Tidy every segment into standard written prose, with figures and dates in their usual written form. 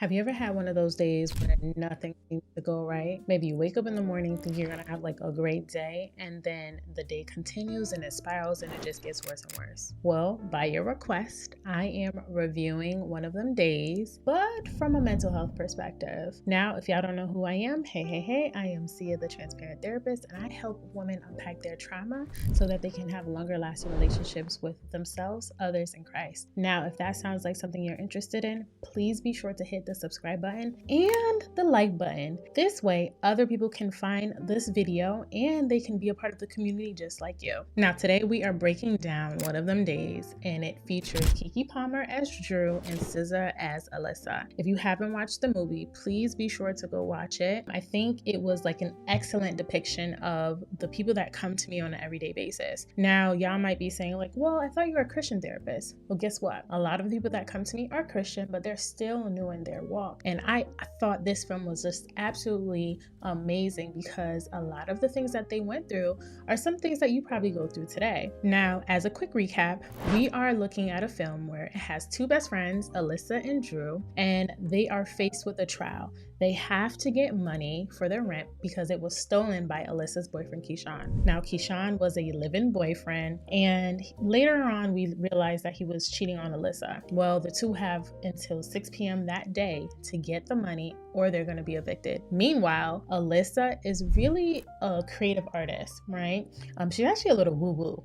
Have you ever had one of those days where nothing seems to go right? Maybe you wake up in the morning thinking you're gonna have like a great day, and then the day continues and it spirals and it just gets worse and worse. Well, by your request, I am reviewing one of them days, but from a mental health perspective. Now, if y'all don't know who I am, hey, I am Sia, the transparent therapist, and I help women unpack their trauma so that they can have longer lasting relationships with themselves, others, and Christ. Now, if that sounds like something you're interested in, please be sure to hit the subscribe button and the like button. This way, other people can find this video and they can be a part of the community just like you. Now, today we are breaking down one of them days, and it features Keke Palmer as Drew and SZA as Alyssa. If you haven't watched the movie, please be sure to go watch it. I think it was like an excellent depiction of the people that come to me on an everyday basis. Now, y'all might be saying like, well, I thought you were a Christian therapist. Well, guess what? A lot of the people that come to me are Christian, but they're still new in their walk. And I thought this film was just absolutely amazing because a lot of the things that they went through are some things that you probably go through today. Now, as a quick recap, we are looking at a film where it has two best friends, Alyssa and Drew, and they are faced with a trial. They have to get money for their rent because it was stolen by Alyssa's boyfriend, Keyshawn. Now, Keyshawn was a live-in boyfriend, and later on, we realized that he was cheating on Alyssa. Well, the two have until 6 p.m. that day to get the money or they're going to be evicted. Meanwhile, Alyssa is really a creative artist, right? She's actually a little woo-woo.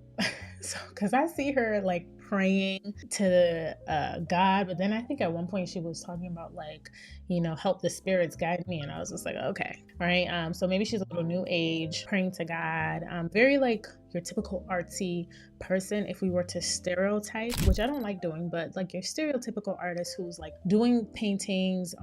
So, because I see her like praying to God, but then I think at one point she was talking about like, help the spirits guide me, and I was just like, okay, right. So maybe she's a little new age, praying to God, very like your typical artsy person if we were to stereotype, which I don't like doing, but like your stereotypical artist who's like doing paintings,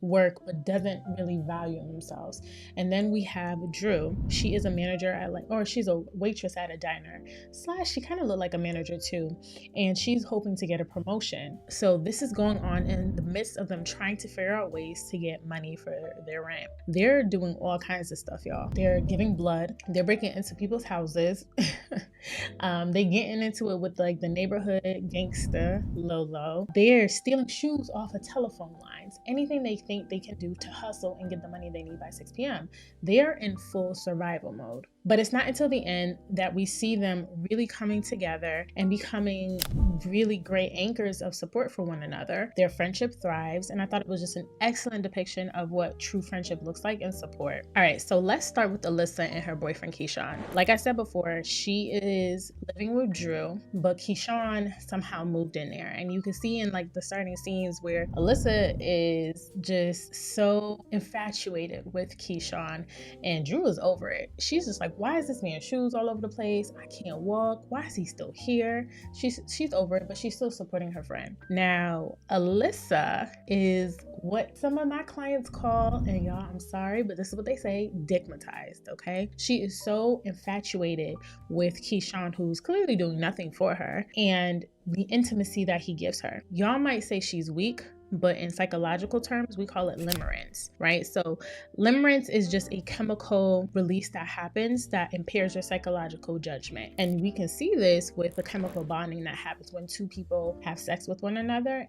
work, but doesn't really value themselves. And then we have Drew. She is a manager at she's a waitress at a diner, / she kind of looked like a manager too, and she's hoping to get a promotion. So this is going on in the midst of them trying to figure out ways to get money for their rent. They're doing all kinds of stuff, y'all. They're giving blood. They're breaking into people's houses. They getting into it with like the neighborhood gangster Lolo. They're stealing shoes off of telephone lines. Anything they think they can do to hustle and get the money they need by 6 p.m. They're in full survival mode. But it's not until the end that we see them really coming together and becoming really great anchors of support for one another. Their friendship thrives, and I thought it was just an excellent depiction of what true friendship looks like and support. All right, so let's start with Alyssa and her boyfriend Keyshawn. Like I said before, she is living with Drew, but Keyshawn somehow moved in there, and you can see in like the starting scenes where Alyssa is just so infatuated with Keyshawn, and Drew is over it. She's just like, why is this man shoes all over the place? I can't walk. Why is he still here? She's over it, but she's still supporting her friend. Now, Alyssa is what some of my clients call, and y'all, I'm sorry, but this is what they say, dickmatized, okay? She is so infatuated with Keyshawn, who's clearly doing nothing for her, and the intimacy that he gives her. Y'all might say she's weak, but in psychological terms, we call it limerence, right? So limerence is just a chemical release that happens that impairs your psychological judgment. And we can see this with the chemical bonding that happens when two people have sex with one another.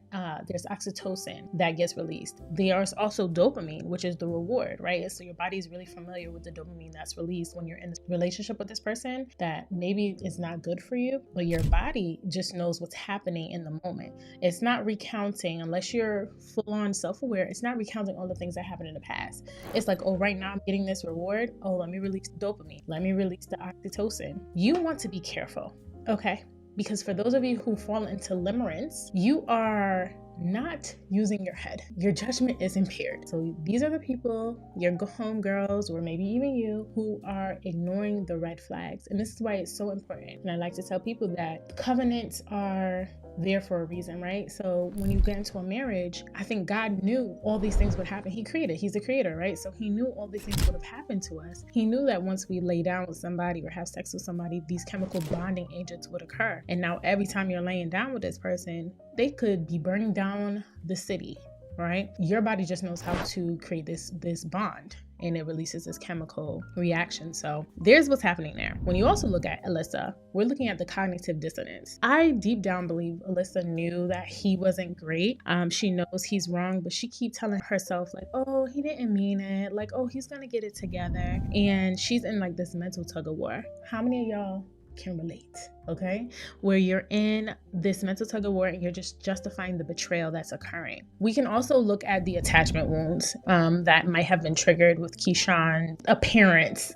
There's oxytocin that gets released. There's also dopamine, which is the reward, right? So your body is really familiar with the dopamine that's released when you're in a relationship with this person that maybe is not good for you, but your body just knows what's happening in the moment. It's not recounting, unless you're full-on self-aware, it's not recounting all the things that happened in the past. It's like, oh, right now I'm getting this reward. Oh, let me release the dopamine. Let me release the oxytocin. You want to be careful, okay? Because for those of you who fall into limerence, you are not using your head. Your judgment is impaired. So these are the people, your home girls, or maybe even you, who are ignoring the red flags. And this is why it's so important. And I like to tell people that covenants are there for a reason, right? So when you get into a marriage, I think God knew all these things would happen. He's the creator, right? So he knew all these things would have happened to us. He knew that once we lay down with somebody or have sex with somebody, these chemical bonding agents would occur. And now every time you're laying down with this person, they could be burning down the city. right? Your body just knows how to create this bond, and it releases this chemical reaction. So there's what's happening there. When you also look at Alyssa, we're looking at the cognitive dissonance. I deep down believe Alyssa knew that he wasn't great. She knows he's wrong, but she keeps telling herself like, oh, he didn't mean it. Like, oh, he's gonna get it together. And she's in like this mental tug of war. How many of y'all can relate? Okay, where you're in this mental tug of war and you're just justifying the betrayal that's occurring. We can also look at the attachment wounds that might have been triggered with Keyshawn's appearance.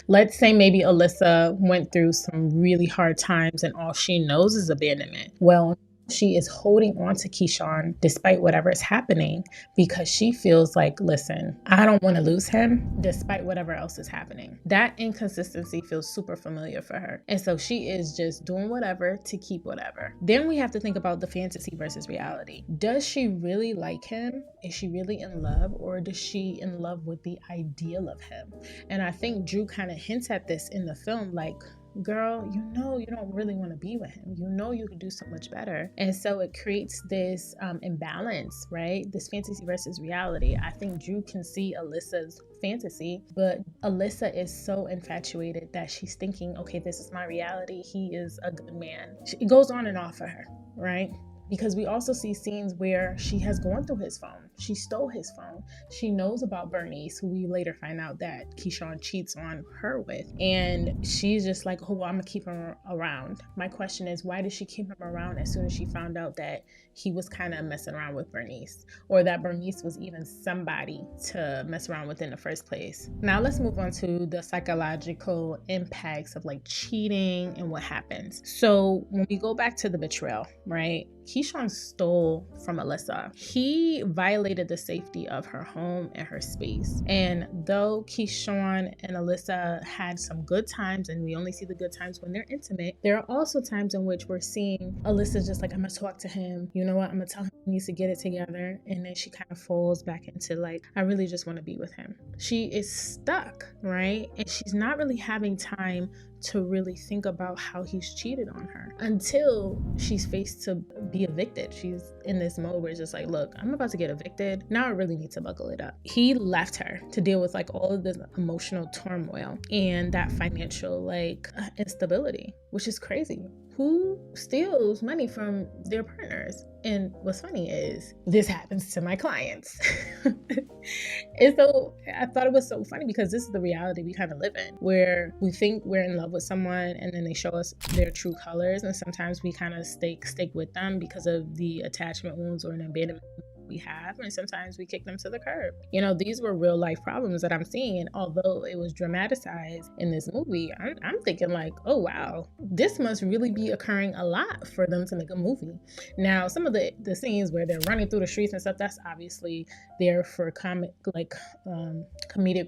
Let's say maybe Alyssa went through some really hard times and all she knows is abandonment. Well, she is holding on to Keyshawn despite whatever is happening because she feels like, listen, I don't want to lose him despite whatever else is happening. That inconsistency feels super familiar for her. And so she is just doing whatever to keep whatever. Then we have to think about the fantasy versus reality. Does she really like him? Is she really in love? Or does she in love with the ideal of him? And I think Drew kind of hints at this in the film, like, girl, you know you don't really want to be with him. You know you could do so much better. And so it creates this imbalance, right? This fantasy versus reality. I think Drew can see Alyssa's fantasy, but Alyssa is so infatuated that she's thinking, okay, this is my reality. He is a good man. It goes on and off for her, right? Because we also see scenes where she has gone through his phone. She stole his phone. She knows about Bernice, who we later find out that Keyshawn cheats on her with. And she's just like, oh, well, I'm going to keep him around. My question is, why did she keep him around as soon as she found out that he was kind of messing around with Bernice, or that Bernice was even somebody to mess around with in the first place? Now let's move on to the psychological impacts of like cheating and what happens. So when we go back to the betrayal, right? Keyshawn stole from Alyssa. He violated the safety of her home and her space. And though Keyshawn and Alyssa had some good times, and we only see the good times when they're intimate, there are also times in which we're seeing Alyssa just like, I'm gonna talk to him. You know what? I'm gonna tell him he needs to get it together. And then she kind of falls back into like, I really just want to be with him. She is stuck, right? And she's not really having time to really think about how he's cheated on her until she's faced to be evicted. She's in this mode where it's just like, look, I'm about to get evicted. Now I really need to buckle it up. He left her to deal with like all of this emotional turmoil and that financial like instability, which is crazy. Who steals money from their partners? And what's funny is this happens to my clients. And so I thought it was so funny because this is the reality we kind of live in, where we think we're in love with someone and then they show us their true colors. And sometimes we kind of stay with them because of the attachment wounds or an abandonment we have, and sometimes we kick them to the curb. You know, these were real life problems that I'm seeing, and although it was dramatized in this movie, I'm thinking like, oh wow, this must really be occurring a lot for them to make a movie. Now, some of the scenes where they're running through the streets and stuff, that's obviously there for comedic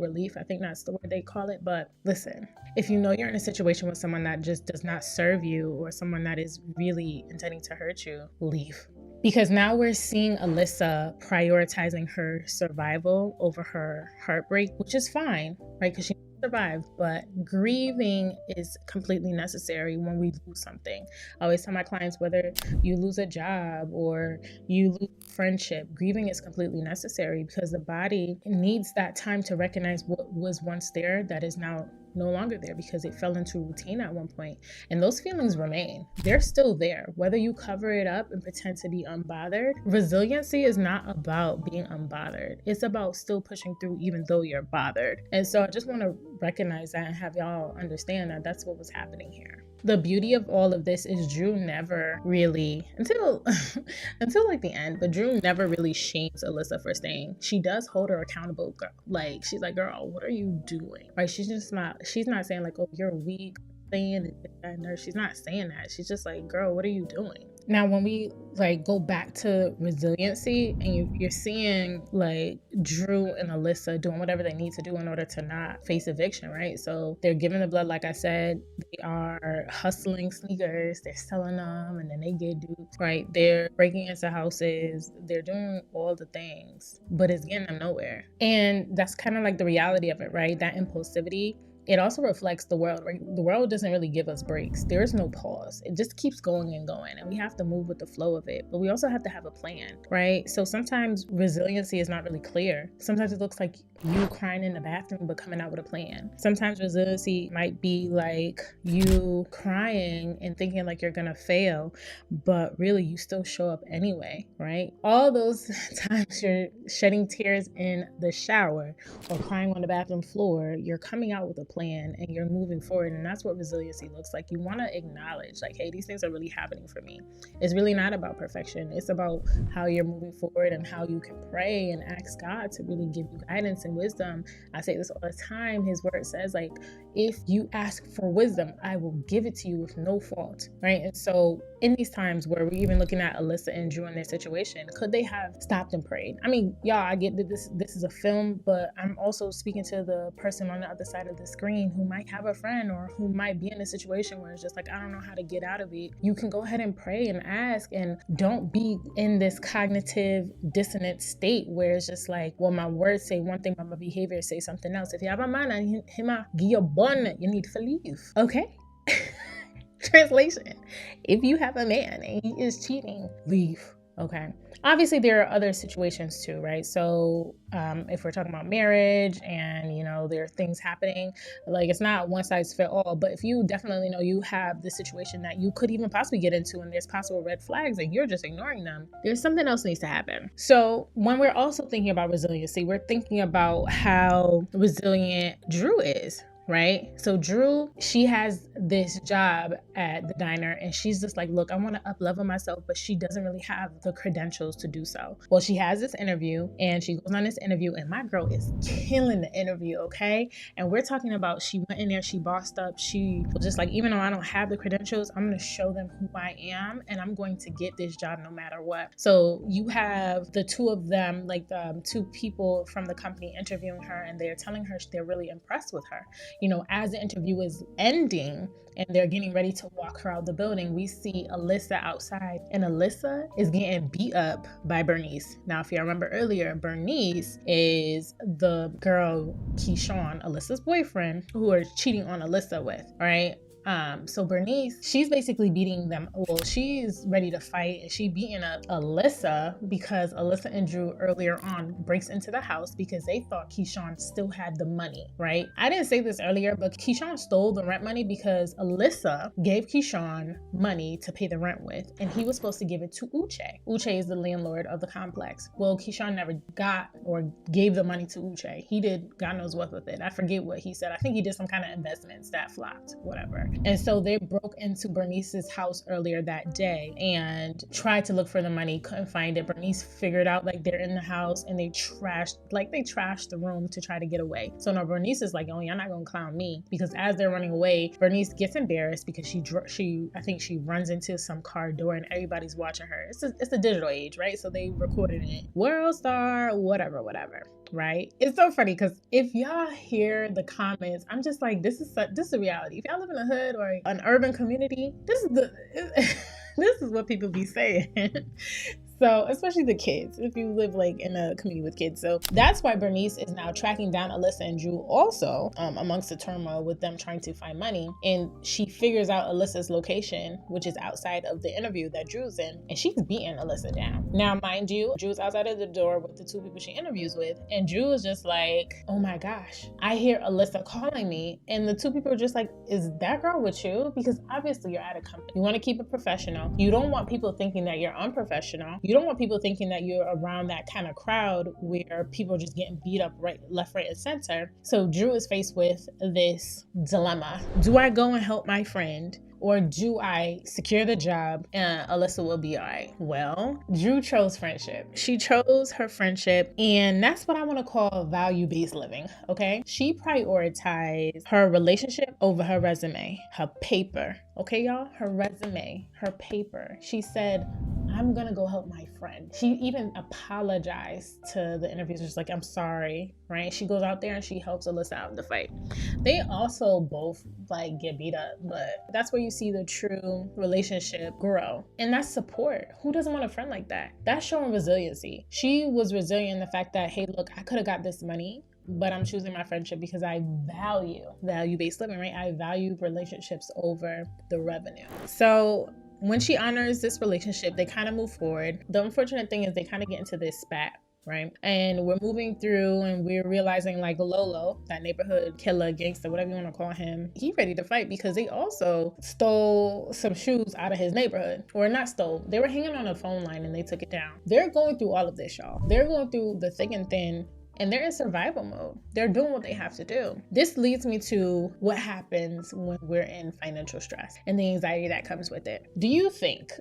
relief. I think that's the word they call it. But listen, if you know you're in a situation with someone that just does not serve you, or someone that is really intending to hurt you, leave. Because now we're seeing Alyssa prioritizing her survival over her heartbreak, which is fine, right? Because she survived, but grieving is completely necessary when we lose something. I always tell my clients, whether you lose a job or you lose friendship, grieving is completely necessary because the body needs that time to recognize what was once there that is now no longer there because it fell into routine at one point. And those feelings remain. They're still there. Whether you cover it up and pretend to be unbothered, resiliency is not about being unbothered. It's about still pushing through even though you're bothered. And so I just want to recognize that and have y'all understand that that's what was happening here. The beauty of all of this is Drew never really, until like the end, but Drew never really shames Alyssa for staying. She does hold her accountable. Like, she's like, girl, what are you doing? Right? She's not saying like, oh, you're weak, saying it. She's not saying that. She's just like, girl, what are you doing? Now, when we like go back to resiliency and you're seeing like Drew and Alyssa doing whatever they need to do in order to not face eviction, right? So they're giving the blood, like I said, they are hustling sneakers, they're selling them, and then they get duped, right? They're breaking into houses, they're doing all the things, but it's getting them nowhere. And that's kind of like the reality of it, right? That impulsivity it also reflects the world, right? The world doesn't really give us breaks. There is no pause. It just keeps going and going, and we have to move with the flow of it. But we also have to have a plan, right? So sometimes resiliency is not really clear. Sometimes it looks like you crying in the bathroom but coming out with a plan. Sometimes resiliency might be like you crying and thinking like you're gonna fail, but really you still show up anyway, right? All those times you're shedding tears in the shower or crying on the bathroom floor, you're coming out with a plan and you're moving forward. And that's what resiliency looks like. You want to acknowledge like, hey, these things are really happening for me. It's really not about perfection. It's about how you're moving forward and how you can pray and ask God to really give you guidance and wisdom. I say this all the time. His word says, like, if you ask for wisdom, I will give it to you with no fault, right? And so in these times where we're even looking at Alyssa and Drew in their situation, could they have stopped and prayed? I mean, y'all, I get that this is a film, but I'm also speaking to the person on the other side of the screen who might have a friend or who might be in a situation where it's just like, I don't know how to get out of it. You can go ahead and pray and ask, and don't be in this cognitive dissonant state where it's just like, well, my words say one thing, but my behavior say something else. If you have a man and him give you bon, you need to leave. Okay? Translation: if you have a man and he is cheating, leave. Okay. Obviously, there are other situations too, right? So if we're talking about marriage and, you know, there are things happening, like it's not one size fit all, but if you definitely know you have the situation that you could even possibly get into and there's possible red flags and you're just ignoring them, there's something else needs to happen. So when we're also thinking about resiliency, we're thinking about how resilient Drew is. Right? So Drew, she has this job at the diner and she's just like, look, I want to up-level myself, but she doesn't really have the credentials to do so. Well, she has this interview and she goes on this interview and my girl is killing the interview, okay? And we're talking about, she went in there, she bossed up, she was just like, even though I don't have the credentials, I'm going to show them who I am and I'm going to get this job no matter what. So you have the two of them, like the two people from the company interviewing her, and they're telling her they're really impressed with her. You know, as the interview is ending and they're getting ready to walk her out the building, we see Alyssa outside, and Alyssa is getting beat up by Bernice. Now, if you remember earlier, Bernice is the girl, Keyshawn, Alyssa's boyfriend, who are cheating on Alyssa with, right? So Bernice, she's basically beating them. Well, she's ready to fight and she beating up Alyssa because Alyssa and Drew earlier on breaks into the house because they thought Keyshawn still had the money, right? I didn't say this earlier, but Keyshawn stole the rent money because Alyssa gave Keyshawn money to pay the rent with, and he was supposed to give it to Uche. Uche is the landlord of the complex. Well, Keyshawn never got or gave the money to Uche. He did God knows what with it. I forget what he said. I think he did some kind of investments that flopped, whatever. And so they broke into Bernice's house earlier that day and tried to look for the money, couldn't find it. Bernice figured out like they're in the house and they trashed the room to try to get away. So now Bernice is like, oh, you're not gonna clown me, because as they're running away, Bernice gets embarrassed because I think she runs into some car door and everybody's watching her. It's a digital age, right? So they recorded it. World star, whatever. Right? It's so funny because if y'all hear the comments, I'm just like, this is the reality. If y'all live in a hood or an urban community, this is what people be saying. So, especially the kids, if you live like in a community with kids. So that's why Bernice is now tracking down Alyssa and Drew also amongst the turmoil with them trying to find money. And she figures out Alyssa's location, which is outside of the interview that Drew's in, and she's beating Alyssa down. Now, mind you, Drew's outside of the door with the two people she interviews with, and Drew is just like, oh my gosh, I hear Alyssa calling me. And the two people are just like, is that girl with you? Because obviously you're at a company. You want to keep it professional. You don't want people thinking that you're unprofessional. You don't want people thinking that you're around that kind of crowd where people are just getting beat up left, right, and center. So Drew is faced with this dilemma. Do I go and help my friend, or do I secure the job and Alyssa will be all right? Well, Drew chose friendship. She chose her friendship, and that's what I want to call value-based living, okay? She prioritized her relationship over her resume, her paper, okay, y'all? Her resume, her paper. She said, I'm gonna go help my friend. She even apologized to the interviewers, just like, I'm sorry, right? She goes out there and she helps Alyssa out in the fight. They also both like get beat up, but that's where you see the true relationship grow. And that's support. Who doesn't want a friend like that? That's showing resiliency. She was resilient in the fact that, hey, look, I could have got this money, but I'm choosing my friendship because I value-based living, right? I value relationships over the revenue. So when she honors this relationship, they kind of move forward. The unfortunate thing is they kind of get into this spat, right? And we're moving through and we're realizing like Lolo, that neighborhood killer, gangster, whatever you want to call him, he ready to fight because they also stole some shoes out of his neighborhood. Or not stole, they were hanging on a phone line and they took it down. They're going through all of this, y'all. They're going through the thick and thin, and they're in survival mode. They're doing what they have to do. This leads me to what happens when we're in financial stress and the anxiety that comes with it. Do you think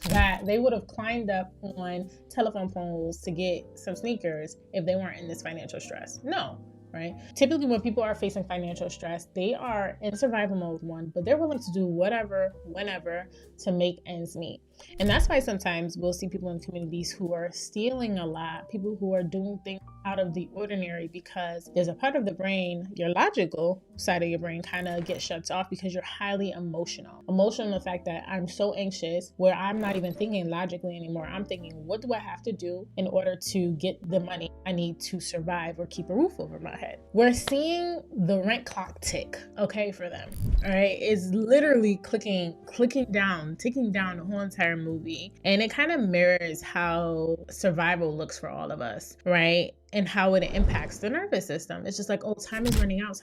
that they would have climbed up on telephone poles to get some sneakers if they weren't in this financial stress? No, right? Typically when people are facing financial stress, they are in survival mode, one, but they're willing to do whatever, whenever to make ends meet. And that's why sometimes we'll see people in communities who are stealing a lot, people who are doing things out of the ordinary, because there's a part of the brain, your logical side of your brain kind of gets shut off because you're highly emotional. Emotional in the fact that I'm so anxious where I'm not even thinking logically anymore. I'm thinking, what do I have to do in order to get the money I need to survive or keep a roof over my head? We're seeing the rent clock tick, okay, for them. All right, it's literally ticking down the whole entire movie. And it kind of mirrors how survival looks for all of us, right? And how it impacts the nervous system. It's just like, oh, time is running out.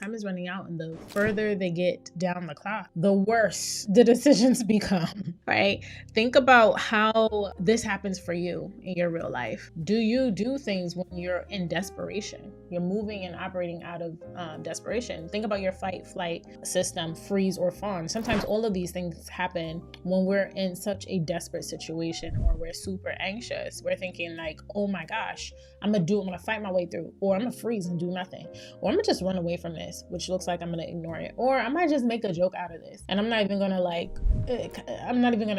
And the further they get down the clock, the worse the decisions become, right? Think about how this happens for you in your real life. Do you do things when you're in desperation? You're moving and operating out of desperation. Think about your fight, flight system, freeze or fawn. Sometimes all of these things happen when we're in such a desperate situation or we're super anxious. We're thinking like, oh my gosh, I'm gonna fight my way through, or I'm gonna freeze and do nothing, or I'm gonna just run away from this, which looks like I'm gonna ignore it, or I might just make a joke out of this and I'm not even gonna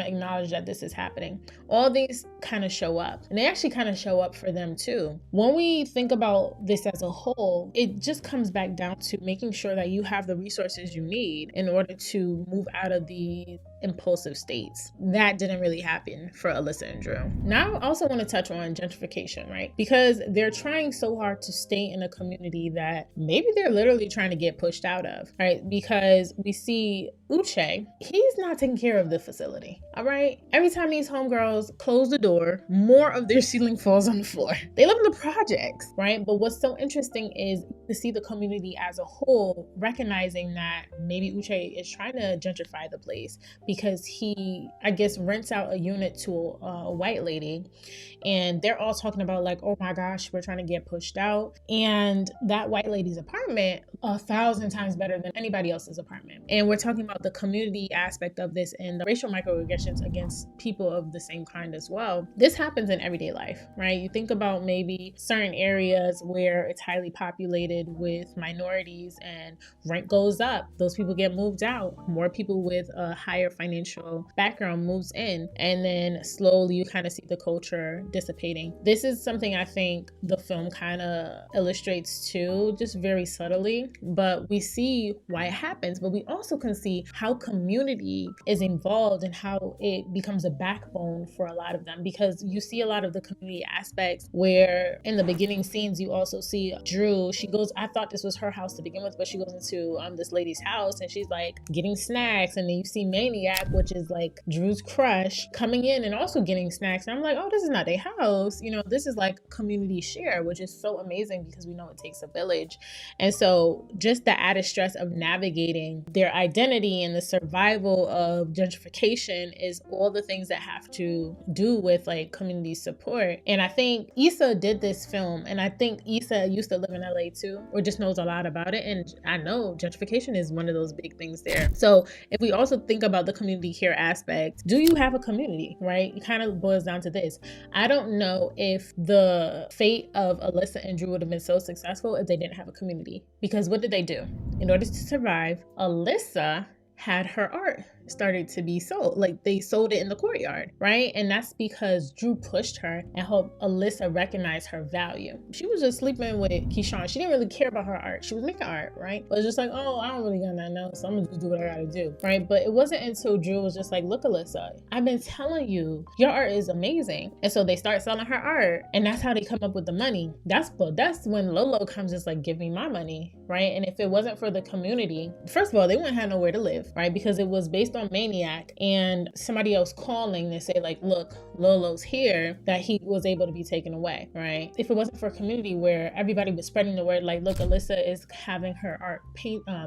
acknowledge that this is happening. All these kind of show up, and they actually kind of show up for them too. When we think about this as a whole, it just comes back down to making sure that you have the resources you need in order to move out of the impulsive states. That didn't really happen for Alyssa and Drew. Now I also want to touch on gentrification, right? Because they're trying so hard to stay in a community that maybe they're literally trying to get pushed out of, right? Because we see Uche, he's not taking care of the facility, all right? Every time these homegirls close the door, more of their ceiling falls on the floor. They live in the projects, right? But what's so interesting is to see the community as a whole recognizing that maybe Uche is trying to gentrify the place because he, I guess, rents out a unit to a white lady, and they're all talking about like, oh my gosh, we're trying to get pushed out. And that white lady's apartment 1,000 times better than anybody else's apartment. And we're talking about the community aspect of this and the racial microaggressions against people of the same kind as well. This happens in everyday life, right? You think about maybe certain areas where it's highly populated with minorities and rent goes up. Those people get moved out. More people with a higher financial background moves in. And then slowly you kind of see the culture dissipating. This is something I think the film kind of illustrates too, just very subtly. But we see why it happens, but we also can see how community is involved and how it becomes a backbone for a lot of them, because you see a lot of the community aspects where in the beginning scenes you also see Drew, she goes, I thought this was her house to begin with, but she goes into this lady's house and she's like getting snacks, and then you see Maniac, which is like Drew's crush, coming in and also getting snacks, and I'm like, oh, this is not their house, you know, this is like community share, which is so amazing because we know it takes a village. And so just the added stress of navigating their identity and the survival of gentrification is all the things that have to do with like community support. And I think Issa did this film, and I think Issa used to live in LA too, or just knows a lot about it. And I know gentrification is one of those big things there. So if we also think about the community care aspect, do you have a community, right? It kind of boils down to this. I don't know if the fate of Alyssa and Drew would have been so successful if they didn't have a community. Because what did they do? In order to survive, Alyssa had her art. started to be sold. Like they sold it in the courtyard, right? And that's because Drew pushed her and helped Alyssa recognize her value. She was just sleeping with Keyshawn. She didn't really care about her art. She was making art, right? But it was just like, oh, I don't really got nothing else, so I'm gonna just do what I gotta do, right? But it wasn't until Drew was just like, look, Alyssa, I've been telling you, your art is amazing. And so they start selling her art, and that's how they come up with the money. That's when Lolo comes, just like, give me my money, right? And if it wasn't for the community, first of all, they wouldn't have nowhere to live, right? Because it was based on Maniac and somebody else calling to say like, look, Lolo's here, that he was able to be taken away, right? If it wasn't for a community where everybody was spreading the word, like, look, Alyssa is having her art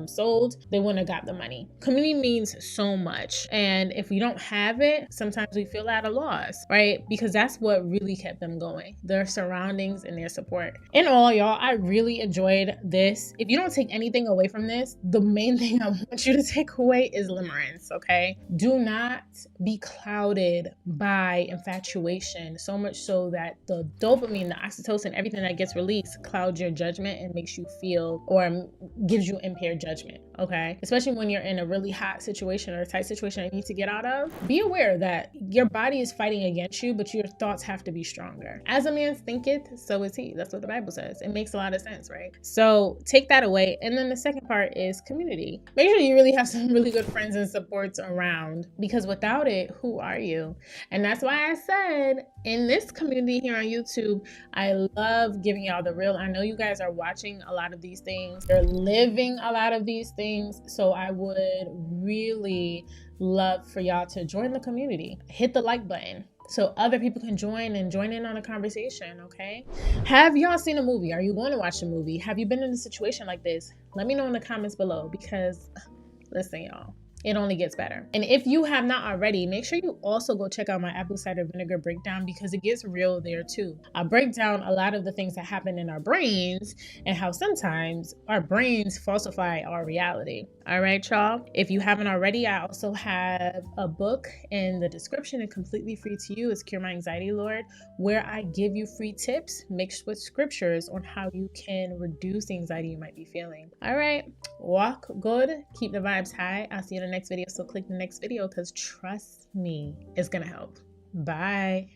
sold, they wouldn't have got the money. Community means so much. And if we don't have it, sometimes we feel at a loss, right? Because that's what really kept them going, their surroundings and their support. In all, y'all, I really enjoyed this. If you don't take anything away from this, the main thing I want you to take away is limerence, okay? Do not be clouded by infatuation, so much so that the dopamine, the oxytocin, everything that gets released clouds your judgment and makes you feel, or gives you impaired judgment, okay? Especially when you're in a really hot situation or a tight situation that you need to get out of. Be aware that your body is fighting against you, but your thoughts have to be stronger. As a man thinketh, so is he. That's what the Bible says. It makes a lot of sense, right? So take that away. And then the second part is community. Make sure you really have some really good friends and supports around, because without it, who are you? And that's why I said in this community here on YouTube, I love giving y'all the real. I know you guys are watching a lot of these things. You're living a lot of these things. So I would really love for y'all to join the community. Hit the like button so other people can join in on a conversation, okay? Have y'all seen a movie? Are you going to watch a movie? Have you been in a situation like this? Let me know in the comments below, because listen, y'all, it only gets better. And if you have not already, make sure you also go check out my apple cider vinegar breakdown, because it gets real there too. I break down a lot of the things that happen in our brains and how sometimes our brains falsify our reality. All right, y'all. If you haven't already, I also have a book in the description and completely free to you. It's Cure My Anxiety, Lord, where I give you free tips mixed with scriptures on how you can reduce the anxiety you might be feeling. All right. Walk good. Keep the vibes high. I'll see you in the next video. So click the next video, because trust me, it's going to help. Bye.